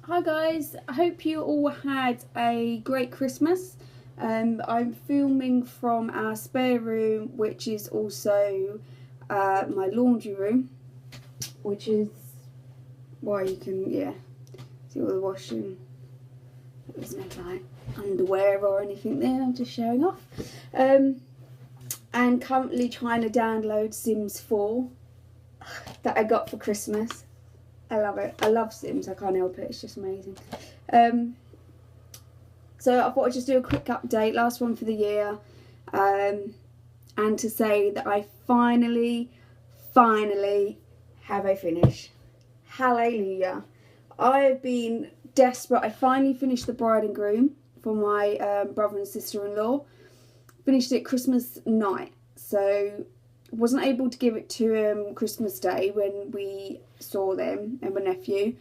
Hi guys, I hope you all had a great Christmas. I'm filming from our spare room, which is also my laundry room, which is why you can, see all the washing. There's no like underwear or anything there, I'm just showing off. And currently trying to download Sims 4 that I got for Christmas. I love it. I love Sims. I can't help it. It's just amazing. So I thought I'd just do a quick update, last one for the year, and to say that I finally have a finish. Hallelujah. I have been desperate. I finally finished The Bride and Groom for my brother and sister-in-law. Finished it Christmas night. So wasn't able to give it to him Christmas Day when we saw them and my nephew,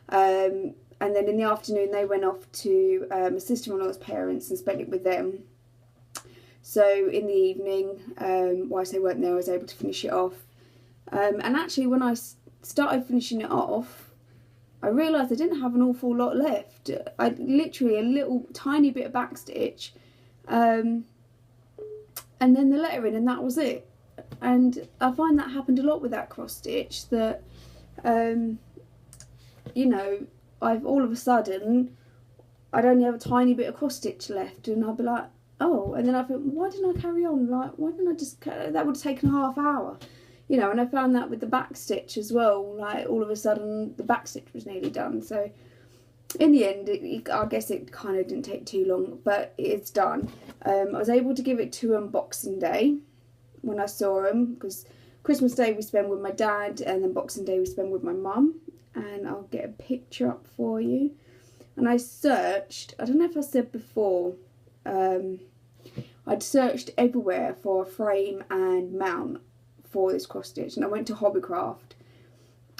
and then in the afternoon they went off to my sister-in-law's parents and spent it with them. So in the evening, whilst they weren't there, I was able to finish it off, and actually when I started finishing it off, I realised I didn't have an awful lot left. I literally a little tiny bit of backstitch, and then the lettering, and that was it. And I find that happened a lot with that cross stitch, that you know, I've all of a sudden I'd only have a tiny bit of cross stitch left, and I'd be like, oh, and then I think, why didn't I carry on? Like, why didn't I just, that would have taken a half hour, you know. And I found that with the back stitch as well, like all of a sudden the back stitch was nearly done. So in the end, I guess it kind of didn't take too long, but it's done. I was able to give it to him Boxing Day when I saw him, because Christmas Day we spend with my dad, and then Boxing Day we spend with my mum. And I'll get a picture up for you. And I searched, I don't know if I said before, I'd searched everywhere for a frame and mount for this cross stitch, and I went to Hobbycraft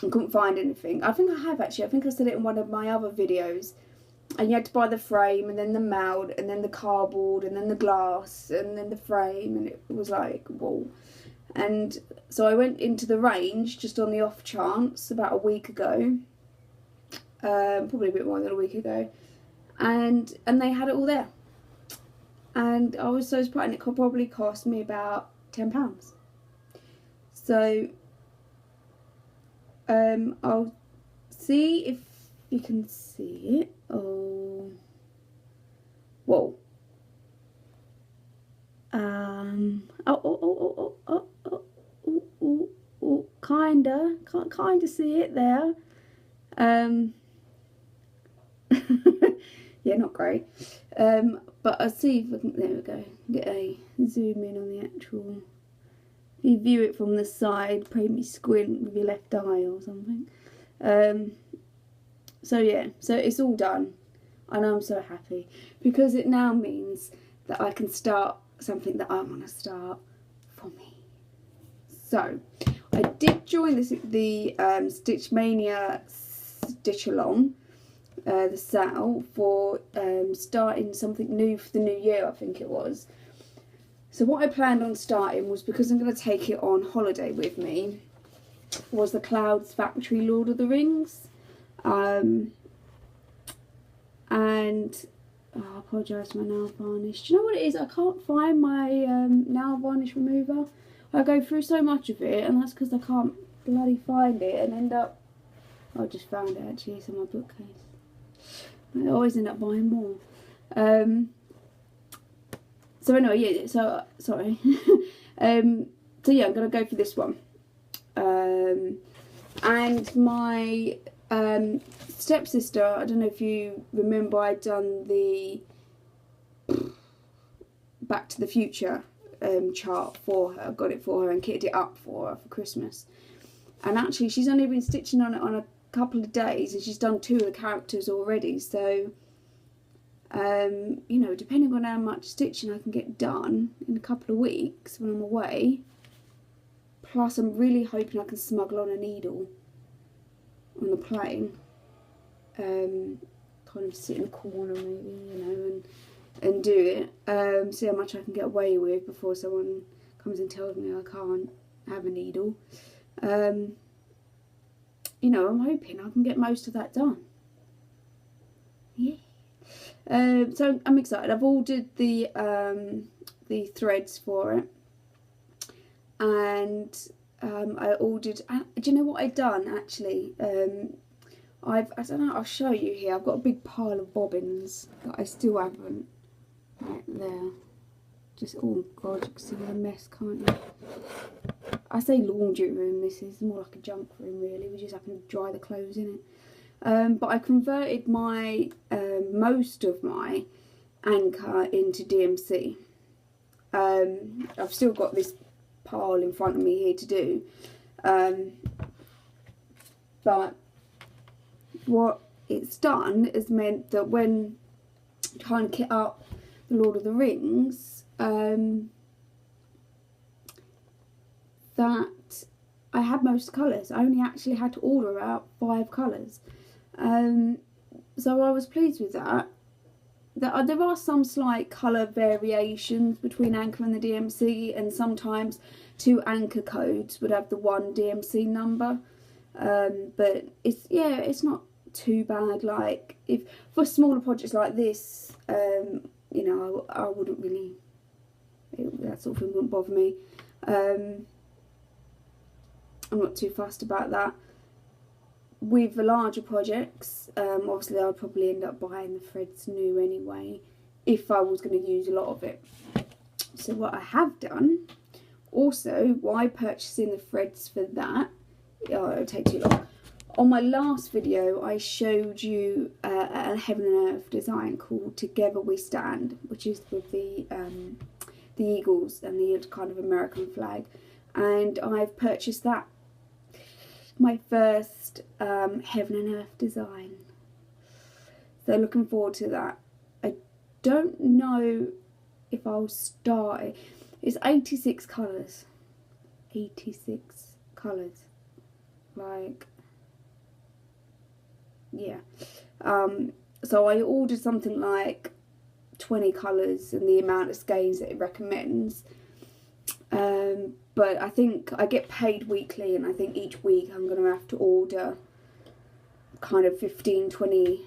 and couldn't find anything. I think I have actually, I think I said it in one of my other videos. And you had to buy the frame, and then the mount, and then the cardboard, and then the glass, and then the frame, and it was like, whoa. And so I went into the range just on the off chance about a week ago, probably a bit more than a week ago, and they had it all there. And I was so surprised, and it could probably cost me about £10. So I'll see if you can see it. Oh, whoa. Kinda see it there. Yeah, not great. But I'll see if I can, there we go, get a zoom in on the actual, if you view it from the side, maybe squint with your left eye or something. So yeah, so it's all done, and I'm so happy, because it now means that I can start something that I want to start for me. So I did join the Stitch Mania Stitch Along, the sale for starting something new for the new year, I think it was. So what I planned on starting was, because I'm going to take it on holiday with me, was the Clouds Factory Lord of the Rings. And I apologise for my nail varnish. Do you know what it is? I can't find my nail varnish remover. I go through so much of it, and that's because I can't bloody find it, and end up, I just found it actually, it's in my bookcase. I always end up buying more. So anyway, yeah, so, sorry. So yeah, I'm going to go for this one. And my stepsister, I don't know if you remember, I'd done the Back to the Future chart for her, got it for her and kitted it up for her for Christmas. And actually she's only been stitching on it on a couple of days, and she's done 2 of the characters already. So you know, depending on how much stitching I can get done in a couple of weeks when I'm away, plus I'm really hoping I can smuggle on a needle on the plane, kind of sit in a corner maybe, you know, and do it, see how much I can get away with before someone comes and tells me I can't have a needle. You know, I'm hoping I can get most of that done. Yeah. So I'm excited. I've ordered the threads for it, and I ordered. Do you know what I've done actually? I don't know. I'll show you here. I've got a big pile of bobbins that I still haven't. Right there. Just oh god, you can see the mess, can't you? I say laundry room. This is more like a junk room, really. We just happen to dry the clothes in it. But I converted my most of my anchor into DMC. I've still got this pile in front of me here to do, but what it's done has meant that when trying to kit up the Lord of the Rings, that I had most colours. I only actually had to order about 5 colours. So I was pleased with that. There are some slight colour variations between Anchor and the DMC, and sometimes 2 Anchor codes would have the 1 DMC number. But it's not too bad. Like, if for smaller projects like this, you know, I wouldn't really, that sort of thing wouldn't bother me. I'm not too fussed about that. With the larger projects, obviously I'd probably end up buying the threads new anyway, if I was going to use a lot of it. So what I have done, also, why purchasing the threads for that, it'll take too long. On my last video, I showed you a Heaven and Earth design called Together We Stand, which is with the eagles and the kind of American flag. And I've purchased that. My first Heaven and Earth design. So looking forward to that. I don't know if I'll start it. It's 86 colours. 86 colours. Like, yeah. So I ordered something like 20 colours and the amount of skeins that it recommends. But I think I get paid weekly, and I think each week I'm going to have to order kind of 15, 20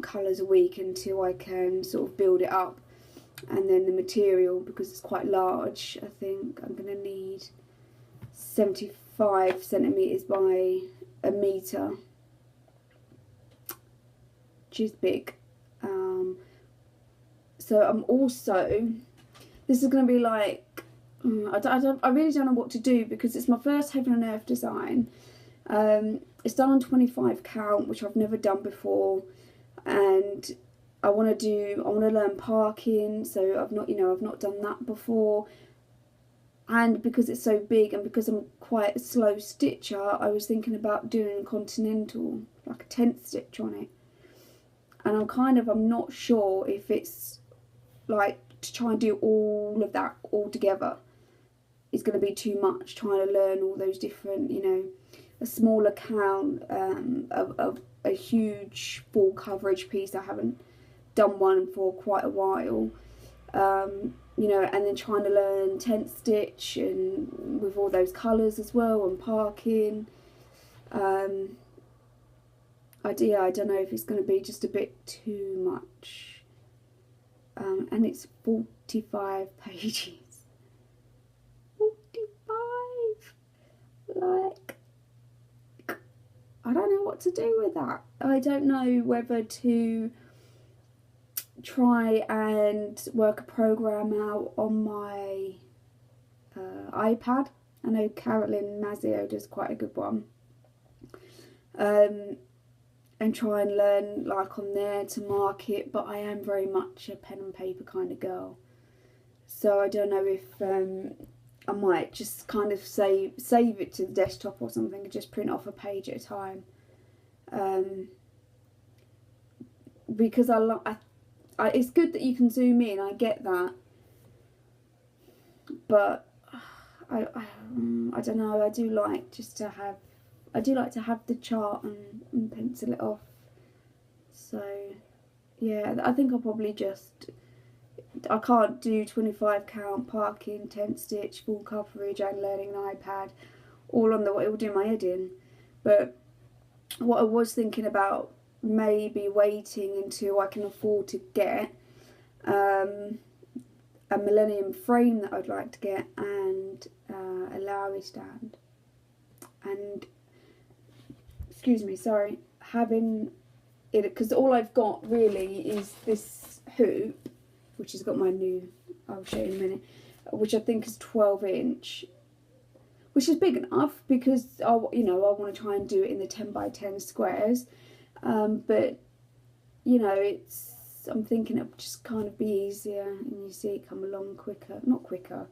colours a week until I can sort of build it up. And then the material, because it's quite large, I think I'm going to need 75 centimetres by a metre, which is big. So I'm also, this is going to be like, I really don't know what to do, because it's my first Heaven and Earth design. It's done on 25 count, which I've never done before, and I want to learn parking. So I've not done that before, and because it's so big and because I'm quite a slow stitcher, I was thinking about doing a continental, like a tent stitch on it. And I'm not sure if it's like to try and do all of that all together is going to be too much, trying to learn all those different, you know, a small account of a huge full coverage piece. I haven't done one for quite a while, you know, and then trying to learn tent stitch and with all those colours as well, and parking. I don't know if it's going to be just a bit too much. And it's 45 pages. 45! Like, I don't know what to do with that. I don't know whether to try and work a program out on my iPad. I know Carolyn Mazio does quite a good one. And try and learn like on there to mark it, but I am very much a pen and paper kind of girl. So I don't know if I might just kind of save it to the desktop or something and just print off a page at a time. Because it's good that you can zoom in, I get that. But I don't know, I do like to have the chart and pencil it off. So yeah, I think I'll probably I can't do 25 count, parking, tent stitch, full coverage and learning an iPad all on the way. It will do my head in. But what I was thinking about maybe waiting until I can afford to get a Millennium frame that I'd like to get, and a Lowry stand. And, excuse me, sorry, having it, because all I've got really is this hoop, which has got my new, I'll show you in a minute, which I think is 12-inch, which is big enough because I want to try and do it in the 10x10 squares, but you know, I'm thinking it would just kind of be easier, and you see it come along quicker, not quicker,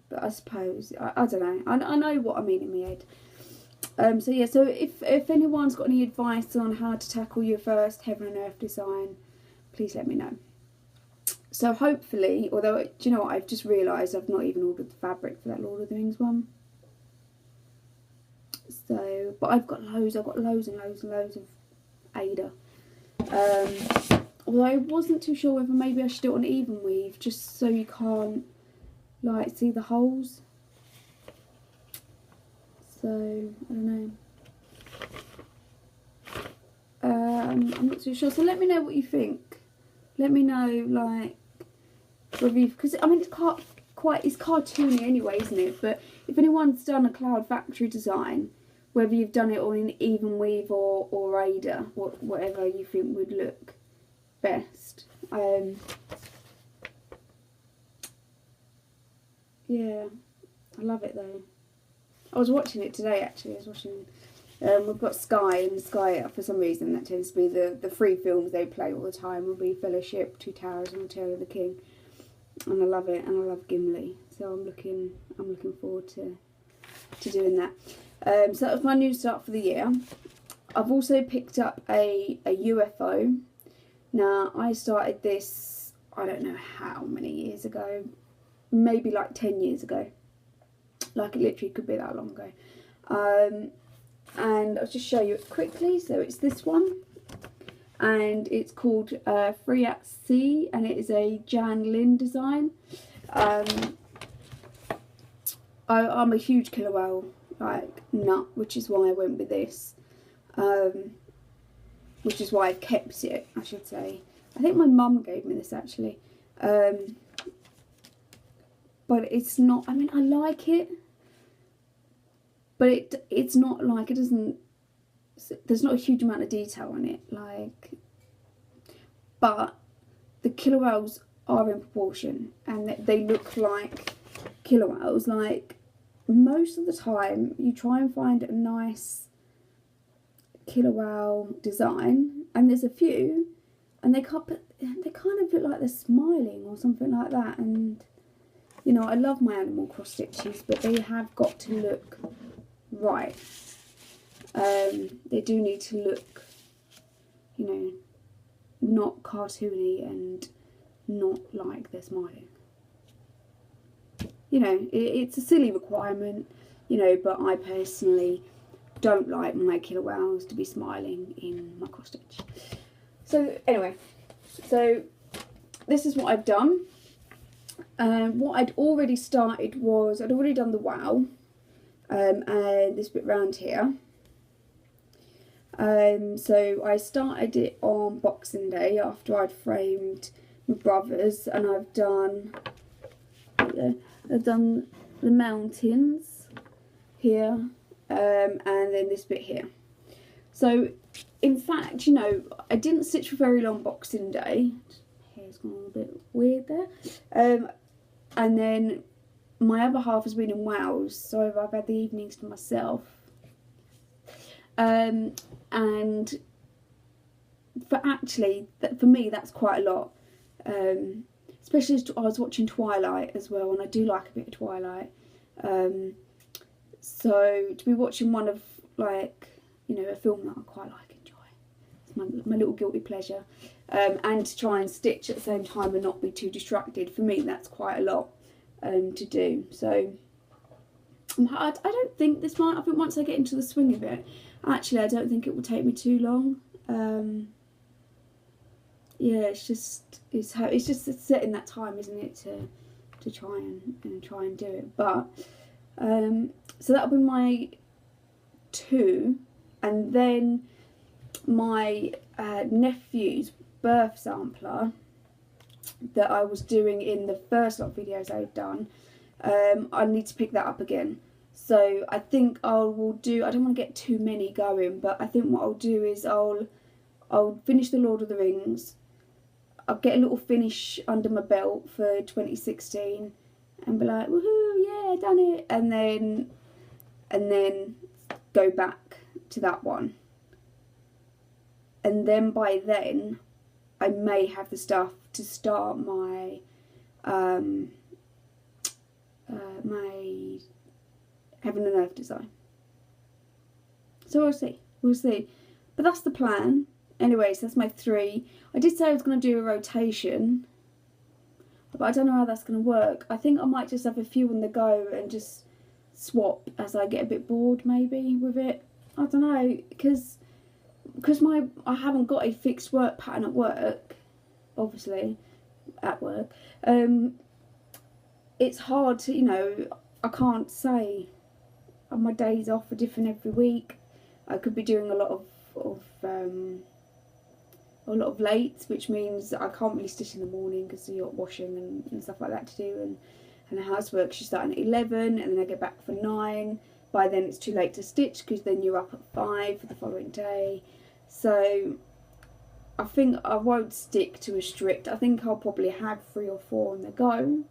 but I suppose, I don't know, I know what I mean in my head. So yeah, so if anyone's got any advice on how to tackle your first Heaven and Earth design, please let me know. So hopefully, although, do you know what, I've just realised I've not even ordered the fabric for that Lord of the Rings one. So, but I've got loads and loads of Ada. Although I wasn't too sure whether maybe I should do it on even weave, just so you can't, like, see the holes. So, I don't know. I'm not too sure. So let me know what you think. Let me know, like, whether you've, because I mean, it's cartoony anyway, isn't it? But if anyone's done a Cloud Factory design, whether you've done it on an even weave or Ada, whatever you think would look best. Yeah, I love it though. I was watching it today actually. I was watching. We've got Sky, and Sky, for some reason, that tends to be the free films they play all the time. Will be Fellowship, Two Towers, and Return of the King, and I love it, and I love Gimli. So I'm looking forward to doing that. So that was my new start for the year. I've also picked up a UFO. Now, I started this, I don't know how many years ago, maybe like 10 years ago. Like, it literally could be that long ago. And I'll just show you it quickly. So it's this one, and it's called Free at Sea, and it is a Jan Lin design. I'm a huge killer whale like nut, which is why I went with this, which is why I've kept it, I should say. I think my mum gave me this actually, but it's not, I mean, I like it, but it's not like, it doesn't, there's not a huge amount of detail on it, like, but the killer whales are in proportion, and they look like killer whales. Like, most of the time you try and find a nice killer whale design, and there's a few, and they kind of look like they're smiling or something like that. And you know, I love my animal cross stitches, but they have got to look right. They do need to look, you know, not cartoony and not like they're smiling. You know, it's a silly requirement, you know, but I personally don't like my killer whales to be smiling in my cross stitch. So anyway, so this is what I've done. What I'd already started was, I'd already done the wow, and this bit round here. So I started it on Boxing Day after I'd framed my brothers, and I've done the mountains here, and then this bit here. So in fact, you know, I didn't stitch for very long Boxing Day. Hair's gone a little bit weird there. And then my other half has been in Wales, so I've had the evenings to myself. And for me, that's quite a lot. Especially as I was watching Twilight as well, and I do like a bit of Twilight. So to be watching one of, like, you know, a film that I quite like, enjoy. It's my little guilty pleasure. And to try and stitch at the same time and not be too distracted, for me that's quite a lot to do. So I don't think this might, I think once I get into the swing of it, actually I don't think it will take me too long. Yeah, it's just setting that time, isn't it, to try and do it. But so that'll be my 2, and then my nephew's birth sampler that I was doing in the first lot of videos I've done. I need to pick that up again. So I think I will do, I don't want to get too many going, but I think what I'll do is I'll finish the Lord of the Rings. I'll get a little finish under my belt for 2016 and be like, woohoo, yeah, done it. And then go back to that one. And then by then, I may have the stuff to start my my Heaven and Earth design. So we'll see. But that's the plan. Anyways, that's my 3. I did say I was going to do a rotation, but I don't know how that's going to work. I think I might just have a few on the go and just swap as I get a bit bored maybe with it. I don't know, because I haven't got a fixed work pattern at work, obviously, at work. It's hard to, you know, I can't say my days off are different every week. I could be doing a lot of lates, which means I can't really stitch in the morning because you've got washing and stuff like that to do, and the housework should start at 11, and then I get back for 9. By then it's too late to stitch because then you're up at 5 for the following day. So I think I won't stick to a strict. I think I'll probably have 3 or 4 on the go,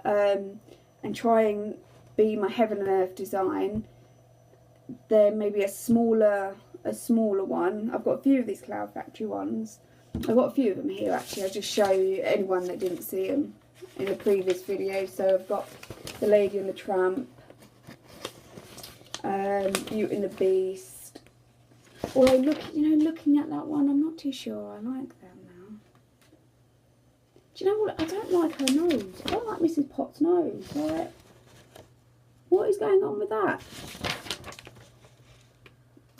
and try and be my Heaven and Earth design. There may be a smaller one. I've got a few of these Cloud Factory ones. I've got a few of them here actually. I'll just show you anyone that didn't see them in the previous video. So I've got the Lady and the Tramp, Beauty and the Beast. Although looking at that one, I'm not too sure I like that now. Do you know what? I don't like her nose. I don't like Mrs. Potts' nose. Like, what is going on with that?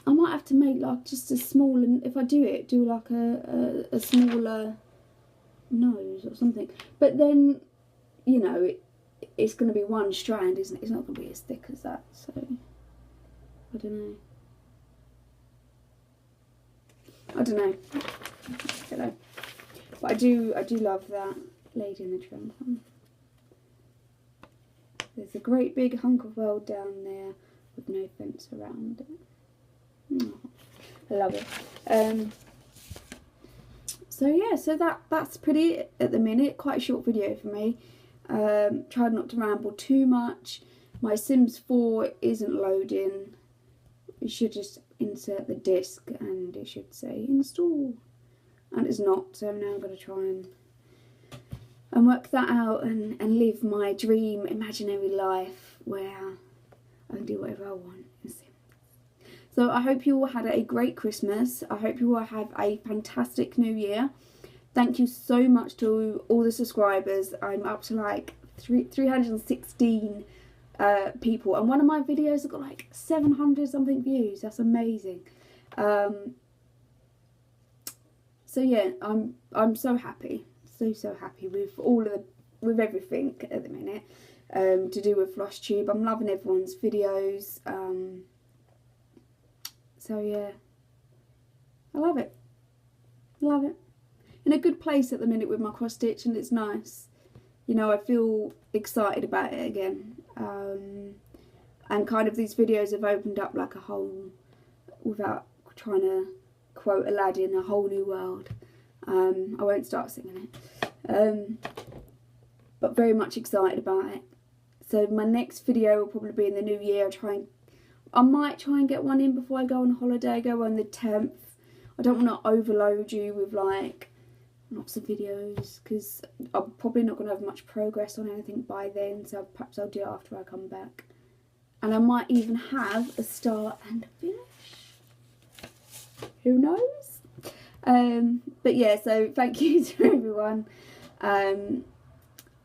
I might have to make like just a smaller, if I do it, do like a smaller nose or something. But then, you know, it's going to be one strand, isn't it? It's not going to be as thick as that. So, I don't know. But I do love that Lady in the Tramp one. There's a great big hunk of world down there with no fence around it. Oh, I love it. So yeah, so that's pretty it at the minute. Quite a short video for me. Tried not to ramble too much. My Sims 4 isn't loading. You should just insert the disc and it should say install, and it's not. So now I'm going to try and work that out and live my dream imaginary life where I can do whatever I want in Sims. So I hope you all had a great Christmas. I hope you all have a fantastic New Year. Thank you so much to all the subscribers. I'm up to like 316 people, and one of my videos have got like 700 something views. That's amazing. So yeah, I'm so happy, so happy with with everything at the minute to do with Flosstube. I'm loving everyone's videos. So yeah, I love it. In a good place at the minute with my cross stitch, and it's nice. You know, I feel excited about it again. And kind of these videos have opened up like a whole, without trying to quote Aladdin, a whole new world. I won't start singing it. But very much excited about it. So my next video will probably be in the new year. I might try and get one in before I go on holiday. Go on the 10th. I don't want to overload you with like lots of videos because I'm probably not going to have much progress on anything by then. So perhaps I'll do it after I come back. And I might even have a start and a finish. Who knows? But yeah, so thank you to everyone. And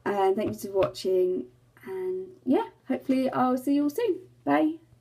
thank you for watching. And yeah, hopefully I'll see you all soon. Bye.